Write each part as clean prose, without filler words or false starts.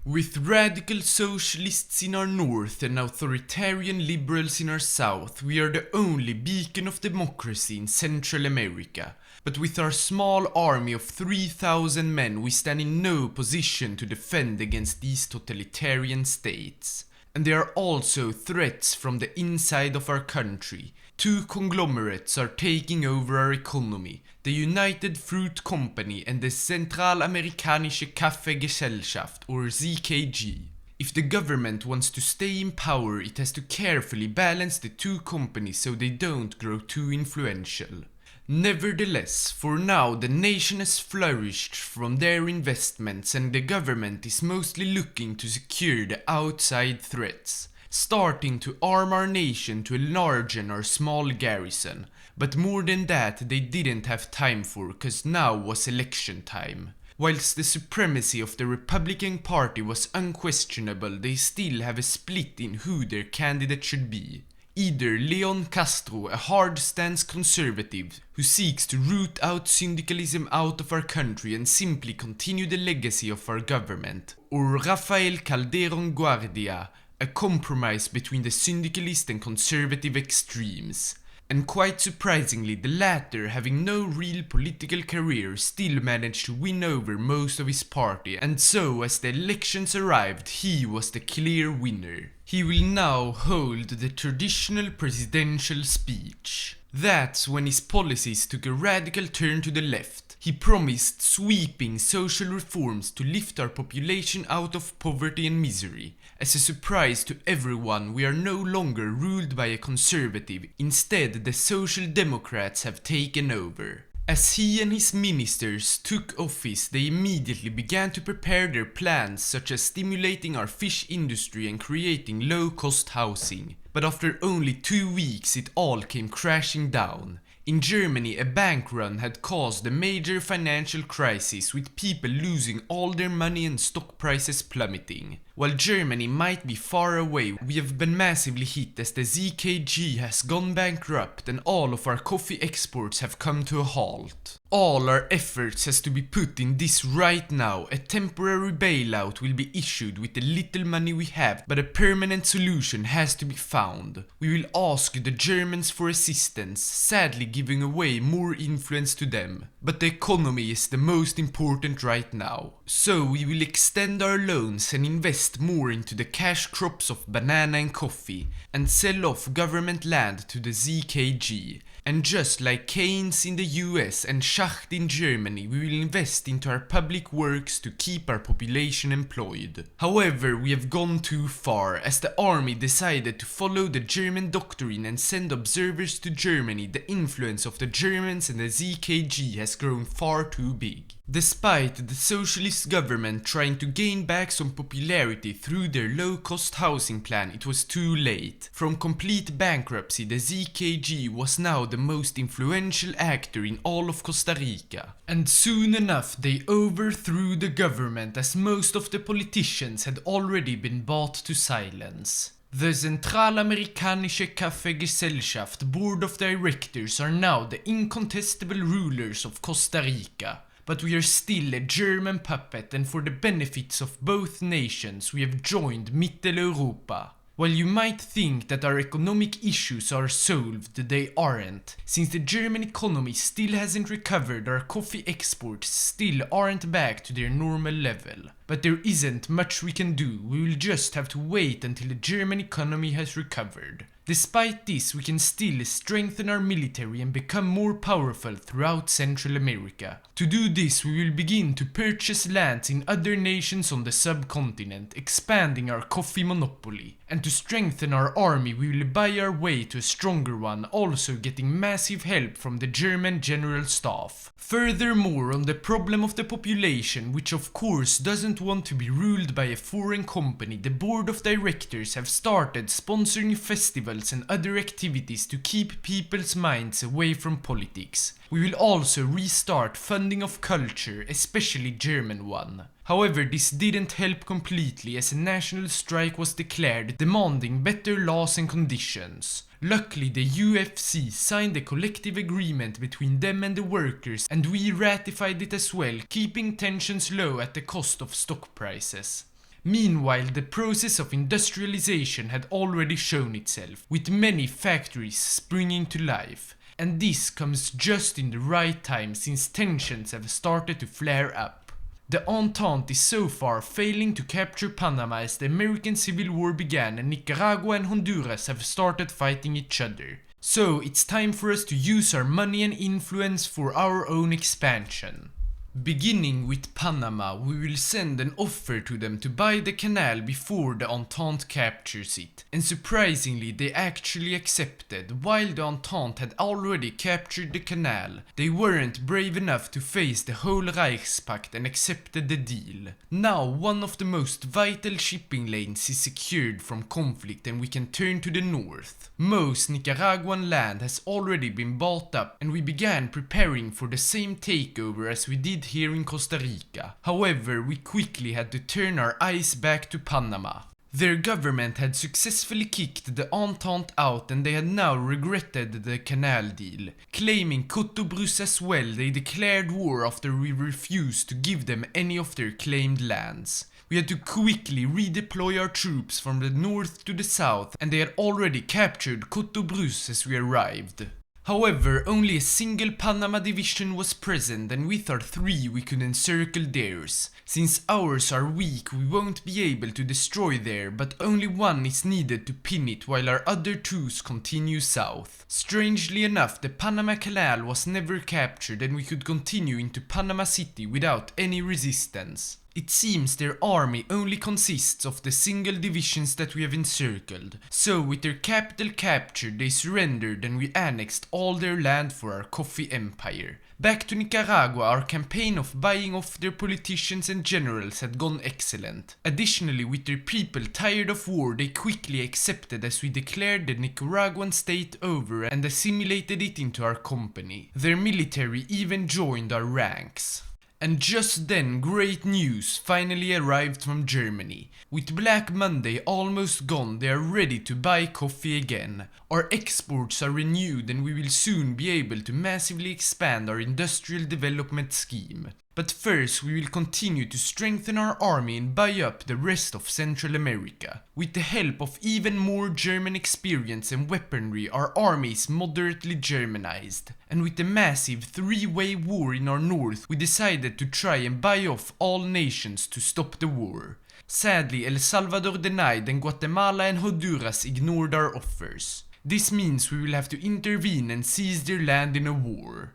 With radical socialists in our north and authoritarian liberals in our south, we are the only beacon of democracy in Central America. But with our small army of 3,000 men, we stand in no position to defend against these totalitarian states. And there are also threats from the inside of our country. Two conglomerates are taking over our economy, the United Fruit Company and the Zentralamerikanische Kaffeegesellschaft, or ZKG. If the government wants to stay in power, it has to carefully balance the two companies so they don't grow too influential. Nevertheless, for now the nation has flourished from their investments and the government is mostly looking to secure the outside threats, starting to arm our nation to enlarge our small garrison. But more than that they didn't have time for, cause now was election time. Whilst the supremacy of the Republican Party was unquestionable, they still have a split in who their candidate should be. Either Leon Castro, a hard-stance conservative who seeks to root out syndicalism out of our country and simply continue the legacy of our government, or Rafael Calderón Guardia, a compromise between the syndicalist and conservative extremes. And quite surprisingly, the latter, having no real political career, still managed to win over most of his party, and so as the elections arrived, he was the clear winner. He will now hold the traditional presidential speech. That's when his policies took a radical turn to the left. He promised sweeping social reforms to lift our population out of poverty and misery. As a surprise to everyone, we are no longer ruled by a conservative. Instead, the Social Democrats have taken over. As he and his ministers took office, they immediately began to prepare their plans, such as stimulating our fish industry and creating low-cost housing. But after only 2 weeks, it all came crashing down. In Germany, a bank run had caused a major financial crisis, with people losing all their money and stock prices plummeting. While Germany might be far away, we have been massively hit as the ZKG has gone bankrupt and all of our coffee exports have come to a halt. All our efforts has to be put in this right now. A temporary bailout will be issued with the little money we have, but a permanent solution has to be found. We will ask the Germans for assistance, sadly giving away more influence to them. But the economy is the most important right now. So we will extend our loans and invest more into the cash crops of banana and coffee, and sell off government land to the ZKG. And just like Keynes in the US and Schacht in Germany, we will invest into our public works to keep our population employed. However, we have gone too far, as the army decided to follow the German doctrine and send observers to Germany. The influence of the Germans and the ZKG has grown far too big. Despite the socialist government trying to gain back some popularity through their low-cost housing plan, it was too late. From complete bankruptcy, the ZKG was now the most influential actor in all of Costa Rica. And soon enough they overthrew the government, as most of the politicians had already been brought to silence. The Zentralamerikanische Kaffeegesellschaft board of directors are now the incontestable rulers of Costa Rica. But we are still a German puppet, and for the benefits of both nations we have joined Mitteleuropa. While you might think that our economic issues are solved, they aren't. Since the German economy still hasn't recovered, our coffee exports still aren't back to their normal level. But there isn't much we can do. We will just have to wait until the German economy has recovered. Despite this, we can still strengthen our military and become more powerful throughout Central America. To do this, we will begin to purchase lands in other nations on the subcontinent, expanding our coffee monopoly. And to strengthen our army, we will buy our way to a stronger one, also getting massive help from the German General Staff. Furthermore, on the problem of the population, which of course doesn't want to be ruled by a foreign company, the board of directors have started sponsoring festivals and other activities to keep people's minds away from politics. We will also restart funding of culture, especially German one. However, this didn't help completely, as a national strike was declared, demanding better laws and conditions. Luckily, the UFC signed a collective agreement between them and the workers, and we ratified it as well, keeping tensions low at the cost of stock prices. Meanwhile, the process of industrialization had already shown itself, with many factories springing to life. And this comes just in the right time since tensions have started to flare up. The Entente is so far failing to capture Panama as the American Civil War began and Nicaragua and Honduras have started fighting each other. So it's time for us to use our money and influence for our own expansion. Beginning with Panama, we will send an offer to them to buy the canal before the Entente captures it, and surprisingly they actually accepted. While the Entente had already captured the canal, they weren't brave enough to face the whole Reichspakt and accepted the deal. Now one of the most vital shipping lanes is secured from conflict and we can turn to the north. Most Nicaraguan land has already been bought up and we began preparing for the same takeover as we did here in Costa Rica. However, we quickly had to turn our eyes back to Panama. Their government had successfully kicked the Entente out and they had now regretted the canal deal. Claiming Cotobruz as well, they declared war after we refused to give them any of their claimed lands. We had to quickly redeploy our troops from the north to the south and they had already captured Cotobruz as we arrived. However, only a single Panama division was present and with our 3 we could encircle theirs. Since ours are weak we won't be able to destroy there, but only 1 is needed to pin it while our other 2s continue south. Strangely enough, the Panama Canal was never captured and we could continue into Panama City without any resistance. It seems their army only consists of the single divisions that we have encircled, so with their capital captured they surrendered and we annexed all their land for our coffee empire. Back to Nicaragua, our campaign of buying off their politicians and generals had gone excellent. Additionally, with their people tired of war, they quickly accepted as we declared the Nicaraguan state over and assimilated it into our company. Their military even joined our ranks. And just then great news finally arrived from Germany. With Black Monday almost gone, they are ready to buy coffee again. Our exports are renewed and we will soon be able to massively expand our industrial development scheme. But first we will continue to strengthen our army and buy up the rest of Central America. With the help of even more German experience and weaponry, our army is moderately Germanized. And with the massive 3-way war in our north, we decided to try and buy off all nations to stop the war. Sadly, El Salvador denied and Guatemala and Honduras ignored our offers. This means we will have to intervene and seize their land in a war.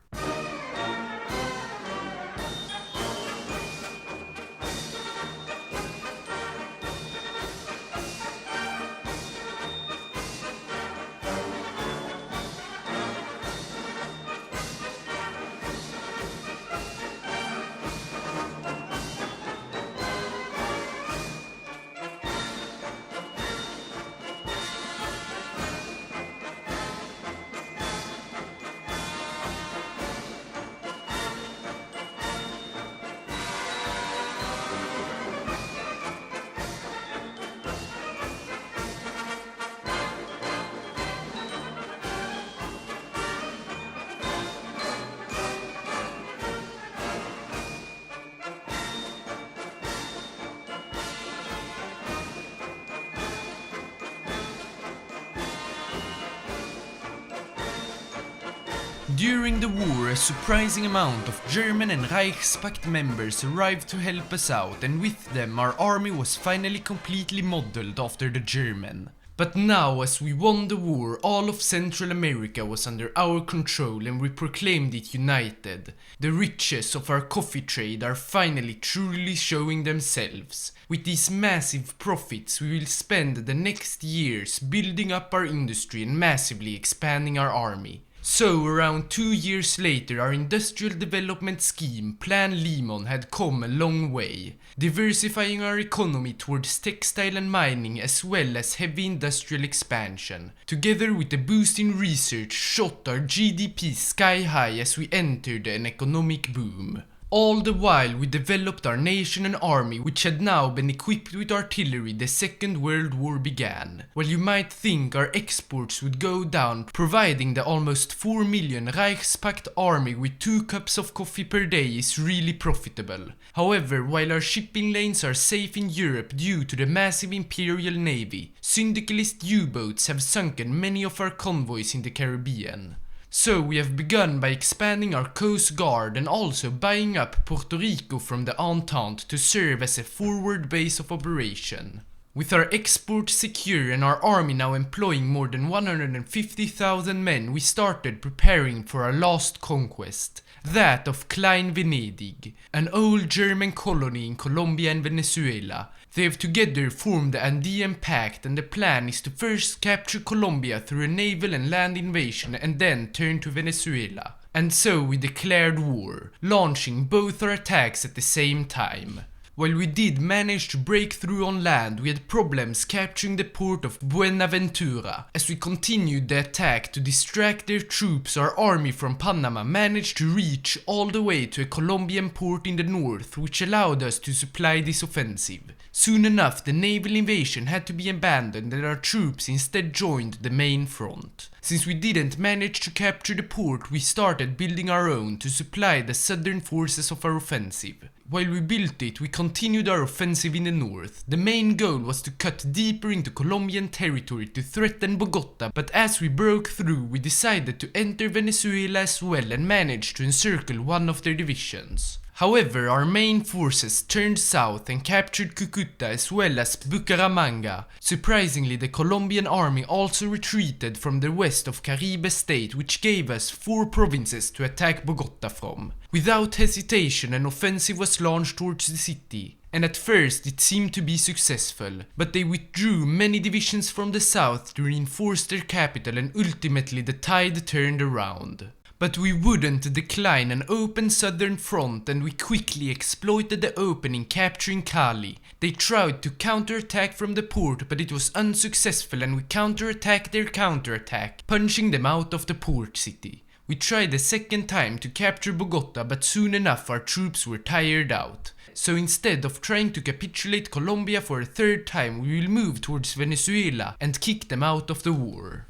During the war, a surprising amount of German and Reichspakt members arrived to help us out, and with them our army was finally completely modeled after the German. But now, as we won the war, all of Central America was under our control and we proclaimed it united. The riches of our coffee trade are finally truly showing themselves. With these massive profits, we will spend the next years building up our industry and massively expanding our army. So, around 2 years later, our industrial development scheme, Plan Limon, had come a long way, diversifying our economy towards textile and mining as well as heavy industrial expansion. Together with a boost in research, shot our GDP sky high as we entered an economic boom. All the while we developed our nation and army, which had now been equipped with artillery. The Second World War began. While you might think our exports would go down, providing the almost 4 million Reichspakt army with 2 cups of coffee per day is really profitable. However, while our shipping lanes are safe in Europe due to the massive Imperial Navy, syndicalist U-boats have sunken many of our convoys in the Caribbean. So we have begun by expanding our coast guard and also buying up Puerto Rico from the Entente to serve as a forward base of operation. With our exports secure and our army now employing more than 150,000 men, we started preparing for our last conquest, that of Klein Venedig, an old German colony in Colombia and Venezuela. They have together formed the Andean Pact, and the plan is to first capture Colombia through a naval and land invasion and then turn to Venezuela. And so we declared war, launching both our attacks at the same time. While we did manage to break through on land, we had problems capturing the port of Buenaventura. As we continued the attack to distract their troops, our army from Panama managed to reach all the way to a Colombian port in the north, which allowed us to supply this offensive. Soon enough, the naval invasion had to be abandoned and our troops instead joined the main front. Since we didn't manage to capture the port, we started building our own to supply the southern forces of our offensive. While we built it, we continued our offensive in the north. The main goal was to cut deeper into Colombian territory to threaten Bogota, but as we broke through, we decided to enter Venezuela as well and managed to encircle one of their divisions. However, our main forces turned south and captured Cucuta as well as Bucaramanga. Surprisingly, the Colombian army also retreated from the west of Caribe state, which gave us 4 provinces to attack Bogota from. Without hesitation, an offensive was launched towards the city. And at first it seemed to be successful, but they withdrew many divisions from the south to reinforce their capital, and ultimately the tide turned around. But we wouldn't decline an open southern front, and we quickly exploited the opening, capturing Cali. They tried to counterattack from the port, but it was unsuccessful, and we counterattacked their counterattack, punching them out of the port city. We tried a second time to capture Bogota, but soon enough our troops were tired out. So instead of trying to capitulate Colombia for a third time, we will move towards Venezuela and kick them out of the war.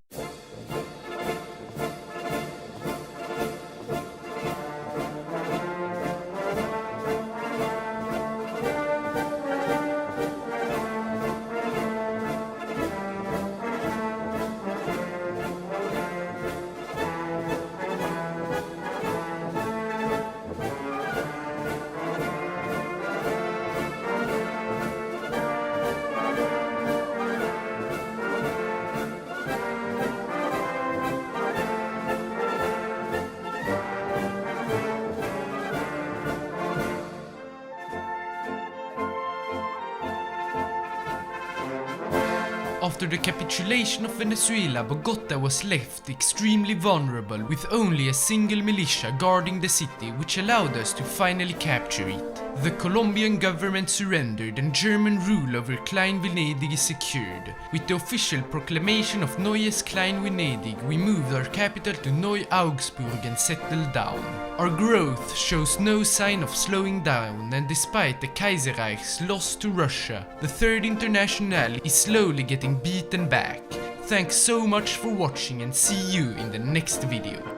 After the capitulation of Venezuela, Bogota was left extremely vulnerable with only a single militia guarding the city, which allowed us to finally capture it. The Colombian government surrendered and German rule over Klein Venedig is secured. With the official proclamation of Neues Klein Venedig, we moved our capital to Neu-Augsburg and settled down. Our growth shows no sign of slowing down, and despite the Kaiserreich's loss to Russia, the Third Internationale is slowly getting beaten back. Thanks so much for watching and see you in the next video.